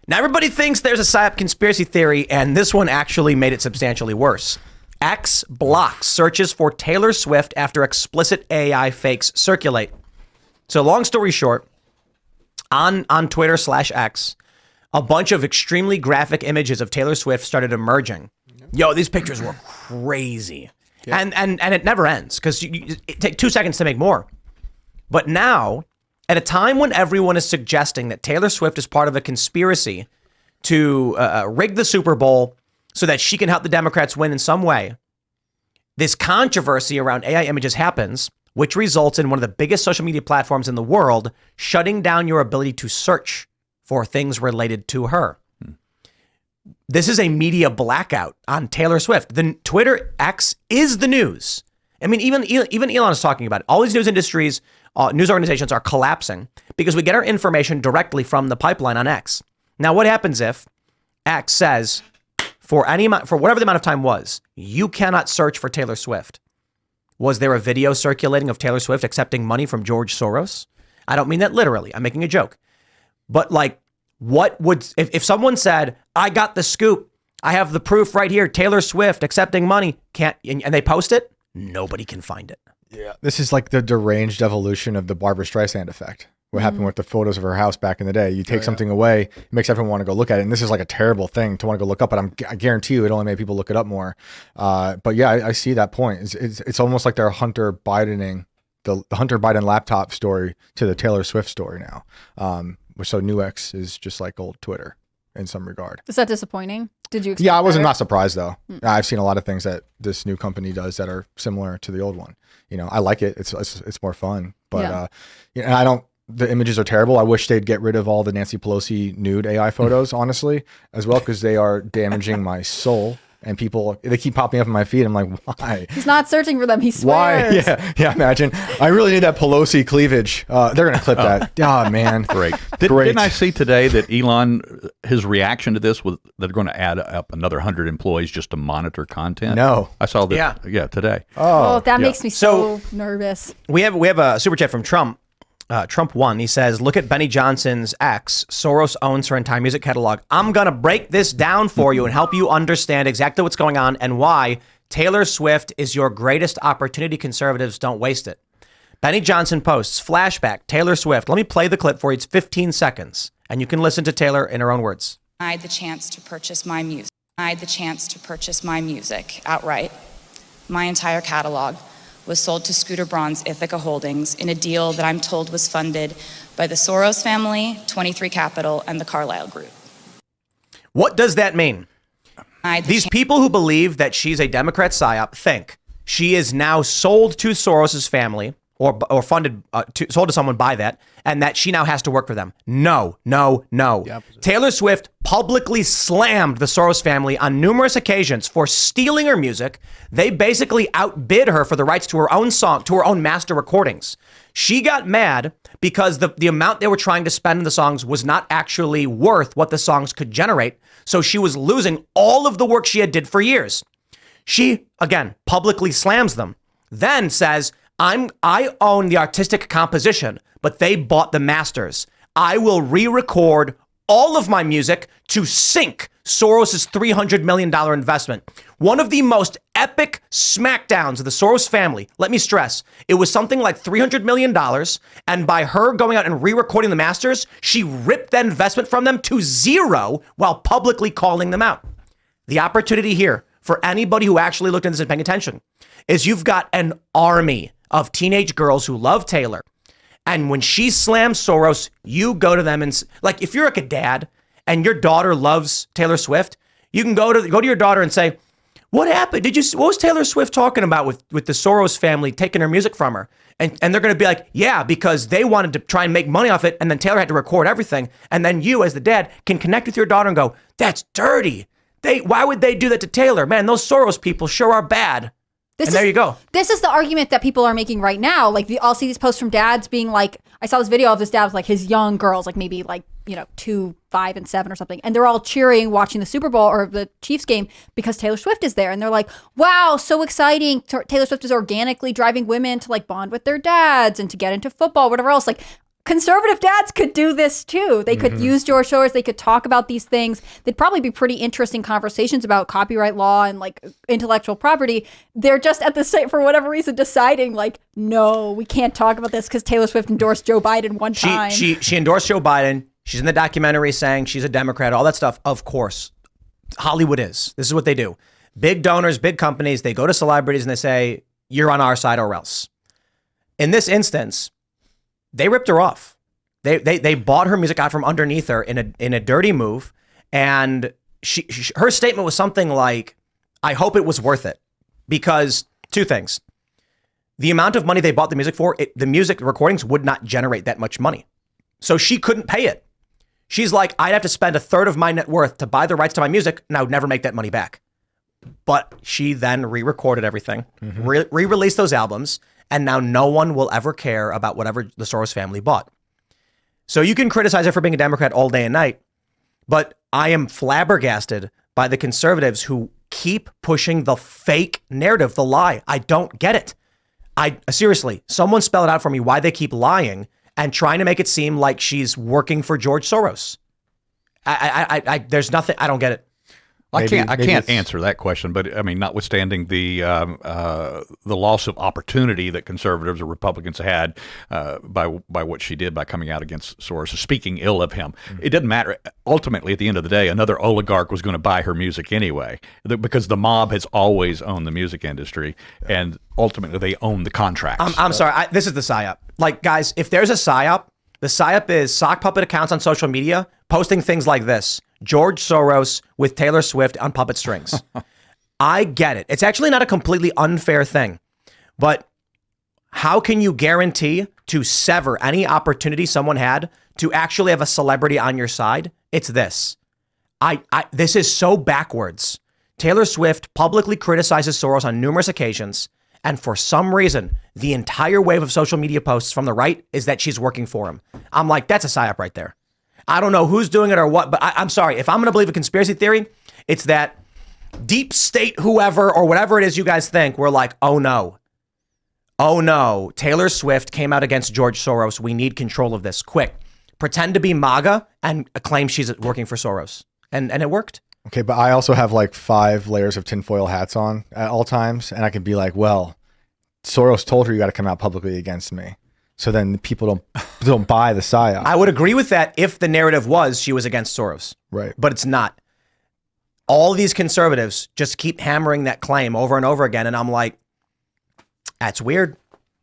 Now everybody thinks there's a PsyOp conspiracy theory, and this one actually made it substantially worse. X blocks searches for Taylor Swift after explicit AI fakes circulate. So long story short, on Twitter/X, a bunch of extremely graphic images of Taylor Swift started emerging. Yo, these pictures were crazy. Yeah. And it never ends because it takes 2 seconds to make more. But now, at a time when everyone is suggesting that Taylor Swift is part of a conspiracy to rig the Super Bowl so that she can help the Democrats win in some way, this controversy around AI images happens, which results in one of the biggest social media platforms in the world shutting down your ability to search for things related to her. This is a media blackout on Taylor Swift. The Twitter X is the news. I mean, even Elon is talking about it. All these news industries, news organizations are collapsing because we get our information directly from the pipeline on X. Now, what happens if X says, for whatever the amount of time was, you cannot search for Taylor Swift? Was there a video circulating of Taylor Swift accepting money from George Soros? I don't mean that literally. I'm making a joke. But like, what would, if someone said, I got the scoop, I have the proof right here, Taylor Swift accepting money, and they post it, nobody can find it. Yeah. This is like the deranged evolution of the Barbra Streisand effect. What happened with the photos of her house back in the day. You take something away, it makes everyone want to go look at it. And this is like a terrible thing to want to go look up, but I guarantee you it only made people look it up more. But yeah, I see that point. It's almost like they're Hunter Bidening, the Hunter Biden laptop story to the Taylor Swift story now. So Nuix is just like old Twitter in some regard. Is that disappointing? Did you? Yeah, I wasn't not surprised though. I've seen a lot of things that this new company does that are similar to the old one. You know, I like it. It's more fun, but and I don't. The images are terrible. I wish they'd get rid of all the Nancy Pelosi nude AI photos, honestly, as well, because they are damaging my soul. And people, they keep popping up in my feed. I'm like, why? He's not searching for them. He swears. Why? Yeah. Imagine. I really need that Pelosi cleavage. They're gonna clip that. Oh man. Great. Didn't I see today that Elon, his reaction to this was they're going to add up another 100 employees just to monitor content? No. I saw that. Yeah, today. Oh, that makes me so nervous. We have a super chat from Trump. Trump won. He says, look at Benny Johnson's ex. Soros owns her entire music catalog. I'm going to break this down for you and help you understand exactly what's going on and why Taylor Swift is your greatest opportunity. Conservatives, don't waste it. Benny Johnson posts, flashback, Taylor Swift. Let me play the clip for you. It's 15 seconds. And you can listen to Taylor in her own words. I had the chance to purchase my music. I had the chance to purchase my music outright. My entire catalog was sold to Scooter Braun's Ithaca Holdings in a deal that I'm told was funded by the Soros family, 23 Capital, and the Carlyle Group. What does that mean? These people who believe that she's a Democrat PsyOp think she is now sold to Soros's family or funded, sold to someone by that, and that she now has to work for them. No. Taylor Swift publicly slammed the Soros family on numerous occasions for stealing her music. They basically outbid her for the rights to her own song, to her own master recordings. She got mad because the amount they were trying to spend on the songs was not actually worth what the songs could generate. So she was losing all of the work she had did for years. She, again, publicly slams them, then says, I own the artistic composition, but they bought the masters. I will re-record all of my music to sink Soros's $300 million investment. One of the most epic smackdowns of the Soros family. Let me stress, it was something like $300 million. And by her going out and re-recording the masters, she ripped that investment from them to zero while publicly calling them out. The opportunity here for anybody who actually looked into this and paying attention is you've got an army of teenage girls who love Taylor. And when she slams Soros, you go to them and, like, if you're like a dad and your daughter loves Taylor Swift, you can go to your daughter and say, what happened? What was Taylor Swift talking about with the Soros family taking her music from her? And they're going to be like, yeah, because they wanted to try and make money off it. And then Taylor had to record everything. And then you, as the dad, can connect with your daughter and go, that's dirty. Why would they do that to Taylor? Man, those Soros people sure are bad. There you go. This is the argument that people are making right now. Like, I'll see these posts from dads being like, I saw this video of this dad with like his young girls, like maybe like, 2, 5, and 7 or something. And they're all cheering, watching the Super Bowl or the Chiefs game because Taylor Swift is there. And they're like, wow, so exciting. Taylor Swift is organically driving women to like bond with their dads and to get into football, whatever else. Like, conservative dads could do this too. They could use George Soros. They could talk about these things. They'd probably be pretty interesting conversations about copyright law and like intellectual property. They're just at the same, for whatever reason, deciding like, no, we can't talk about this because Taylor Swift endorsed Joe Biden one time. She endorsed Joe Biden. She's in the documentary saying she's a Democrat, all that stuff. Of course, Hollywood is. This is what they do. Big donors, big companies, they go to celebrities and they say, you're on our side or else. In this instance, they ripped her off. They bought her music out from underneath her in a dirty move. And her statement was something like, I hope it was worth it. Because two things. The amount of money they bought the music for, the music recordings would not generate that much money. So she couldn't pay it. She's like, I'd have to spend a third of my net worth to buy the rights to my music, and I would never make that money back. But she then re-recorded everything, re-released those albums, and now no one will ever care about whatever the Soros family bought. So you can criticize her for being a Democrat all day and night, but I am flabbergasted by the conservatives who keep pushing the fake narrative, the lie. I don't get it. Seriously, someone spell it out for me why they keep lying and trying to make it seem like she's working for George Soros. There's nothing, I don't get it. I can't answer that question, but I mean, notwithstanding the loss of opportunity that conservatives or Republicans had by what she did by coming out against Soros, speaking ill of him, it didn't matter. Ultimately, at the end of the day, another oligarch was going to buy her music anyway, because the mob has always owned the music industry, and ultimately they own the contracts. I'm sorry, this is the PsyOp. Like, guys, if there's a PsyOp, the PsyOp is sock puppet accounts on social media posting things like this. George Soros with Taylor Swift on puppet strings. I get it. It's actually not a completely unfair thing, but how can you guarantee to sever any opportunity someone had to actually have a celebrity on your side? It's this. This is so backwards. Taylor Swift publicly criticizes Soros on numerous occasions, and for some reason, the entire wave of social media posts from the right is that she's working for him. I'm like, that's a PsyOp right there. I don't know who's doing it or what, but I'm sorry. If I'm going to believe a conspiracy theory, it's that deep state whoever or whatever it is you guys think, we're like, oh no, Taylor Swift came out against George Soros. We need control of this. Quick. Pretend to be MAGA and claim she's working for Soros. And it worked. Okay, but I also have like 5 layers of tinfoil hats on at all times. And I can be like, well, Soros told her you got to come out publicly against me. So then people don't buy the PsyOp. I would agree with that if the narrative was she was against Soros. Right. But it's not. All these conservatives just keep hammering that claim over and over again. And I'm like, that's weird.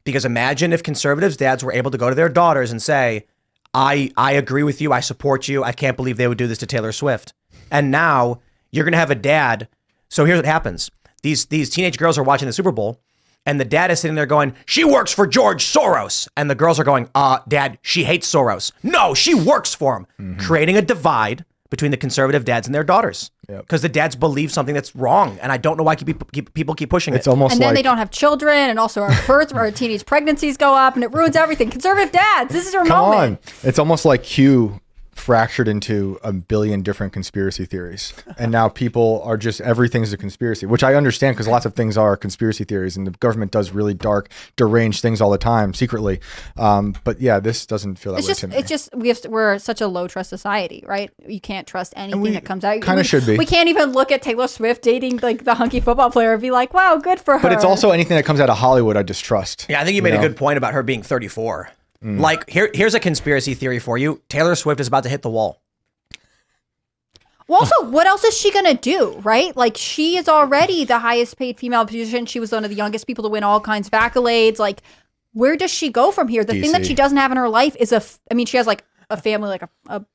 Because imagine if conservatives' dads were able to go to their daughters and say, I agree with you. I support you. I can't believe they would do this to Taylor Swift. And now you're going to have a dad. So here's what happens. These teenage girls are watching the Super Bowl. And the dad is sitting there going, she works for George Soros. And the girls are going, Dad, she hates Soros. No, she works for him. Creating a divide between the conservative dads and their daughters. Because the dads believe something that's wrong. And I don't know why people keep pushing it. It's almost and then they don't have children. And also our birth or our teenage pregnancies go up. And it ruins everything. Conservative dads, this is your moment. It's almost like Q fractured into a billion different conspiracy theories. And now people are just, everything's a conspiracy, which I understand because lots of things are conspiracy theories and the government does really dark, deranged things all the time secretly. But yeah, this doesn't feel that way to me. It's just, we're such a low trust society, right? You can't trust anything that comes out. Kind of should be. We can't even look at Taylor Swift dating like the hunky football player and be like, wow, good for her. But it's also anything that comes out of Hollywood, I distrust. Yeah, I think you made a good point about her being 34. Like, here's a conspiracy theory for you. Taylor Swift is about to hit the wall. Well, also, what else is she going to do, right? Like, she is already the highest paid female musician. She was one of the youngest people to win all kinds of accolades. Like, where does she go from here? The thing that she doesn't have in her life is she has like a family, like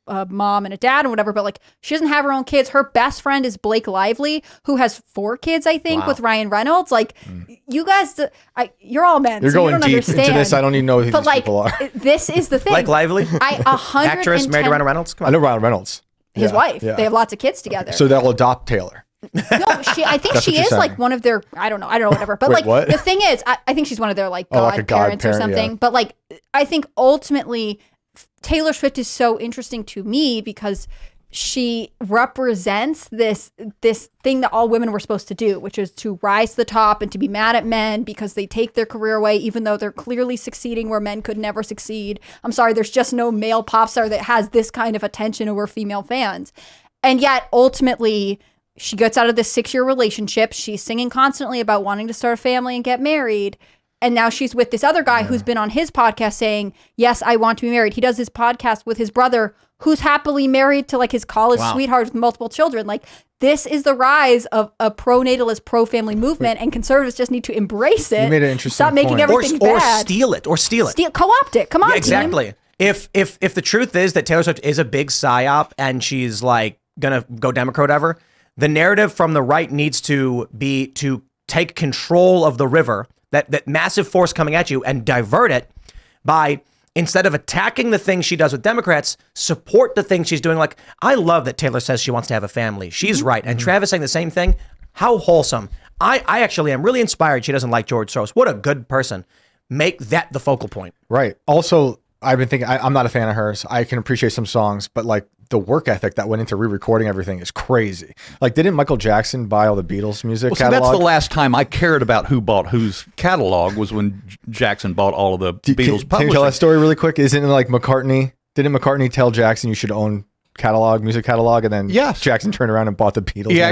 a mom and a dad and whatever, but like she doesn't have her own kids. Her best friend is Blake Lively, who has 4 kids, I think, with Ryan Reynolds. Like, you guys, you're all men. You're going deep into this. I don't even know who these people are. This is the thing. Blake Lively? Actress married to Ryan Reynolds? Come on. I know Ryan Reynolds. His wife. Yeah. They have lots of kids together. So they'll adopt Taylor. No, I think she is like one of their, I don't know, whatever. But Wait, like the thing is, I think she's one of their like godparents or something. Yeah. But like, I think ultimately Taylor Swift is so interesting to me because she represents this thing that all women were supposed to do, which is to rise to the top and to be mad at men because they take their career away, even though they're clearly succeeding where men could never succeed. I'm sorry, there's just no male pop star that has this kind of attention over female fans. And yet, ultimately, she gets out of this 6-year relationship. She's singing constantly about wanting to start a family and get married. And now she's with this other guy who's been on his podcast saying, yes, I want to be married. He does his podcast with his brother, who's happily married to like his college sweetheart with multiple children. Like, this is the rise of a pro-natalist, pro-family movement, and conservatives just need to embrace it. You made an interesting Stop making point. everything bad. Or steal it. Co-opt it. Come on, Yeah, exactly. team. If the truth is that Taylor Swift is a big psyop and she's like gonna go Democrat, whatever, the narrative from the right needs to be to take control of the river, that massive force coming at you, and divert it by, instead of attacking the things she does with Democrats, support the things she's doing. Like, I love that Taylor says she wants to have a family. She's right. And Travis saying the same thing. How wholesome. I actually am really inspired she doesn't like George Soros. What a good person. Make that the focal point. Right. Also, I've been thinking, I'm not a fan of hers. I can appreciate some songs, but like the work ethic that went into re-recording everything is crazy. Like, didn't Michael Jackson buy all the Beatles music catalog? That's the last time I cared about who bought whose catalog was when Jackson bought all of the Beatles publishing. Can you tell that story really quick? Isn't it like McCartney? Didn't McCartney tell Jackson you should own music catalog, and then Jackson turned around and bought the Beatles? He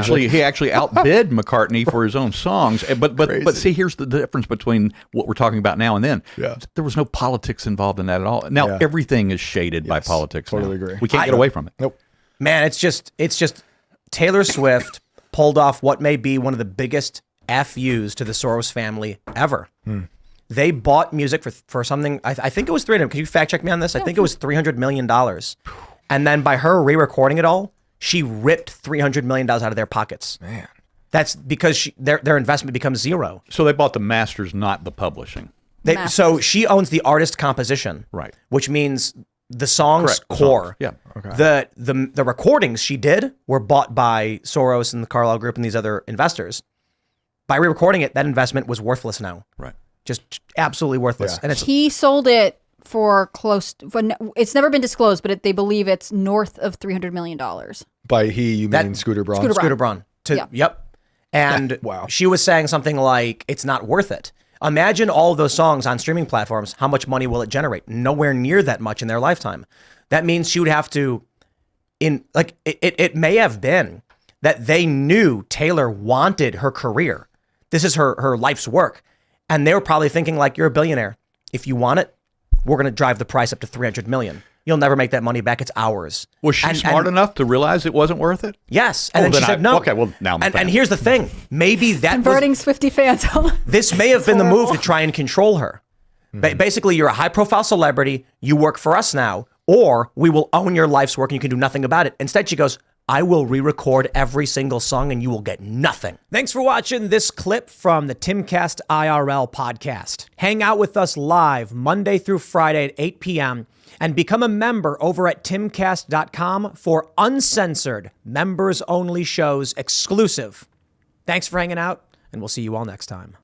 actually outbid McCartney for his own songs. But see, here's the difference between what we're talking about now and then. Yeah. There was no politics involved in that at all. Now everything is shaded by politics. Totally now. agree. We can't get away from it. Nope. Man, it's just Taylor Swift pulled off what may be one of the biggest FUs to the Soros family ever. They bought music for something, I think it was 300. Can you fact check me on this? I think it was $300 million. And then by her re-recording it all, she ripped $300 million out of their pockets. Man. That's because their investment becomes zero. So they bought the masters, not the publishing. So she owns the artist composition. Right. Which means the song's Correct. core. Yeah. Okay. The recordings she did were bought by Soros and the Carlyle Group and these other investors. By re-recording it, that investment was worthless now. Right. Just absolutely worthless. Yeah. And it's He sold it for it's never been disclosed, but they believe it's north of $300 million. By he, you mean Scooter Braun? Scooter Braun. Yep. And Wow. she was saying something like, it's not worth it. Imagine all of those songs on streaming platforms. How much money will it generate? Nowhere near that much in their lifetime. That means she would have to, it may have been that they knew Taylor wanted her career. This is her life's work. And they were probably thinking, like, you're a billionaire. If you want it, we're going to drive the price up to $300 million. You'll never make that money back. It's ours. Was she smart enough to realize it wasn't worth it? Yes. And then she said no. Okay, well, now I'm a fan. And here's the thing. Maybe that Converting Swiftie fans. this may have been the move to try and control her. Basically, you're a high-profile celebrity. You work for us now, or we will own your life's work and you can do nothing about it. Instead, she goes, I will re-record every single song and you will get nothing. Thanks for watching this clip from the Timcast IRL podcast. Hang out with us live Monday through Friday at 8 p.m. and become a member over at timcast.com for uncensored, members-only shows exclusive. Thanks for hanging out, and we'll see you all next time.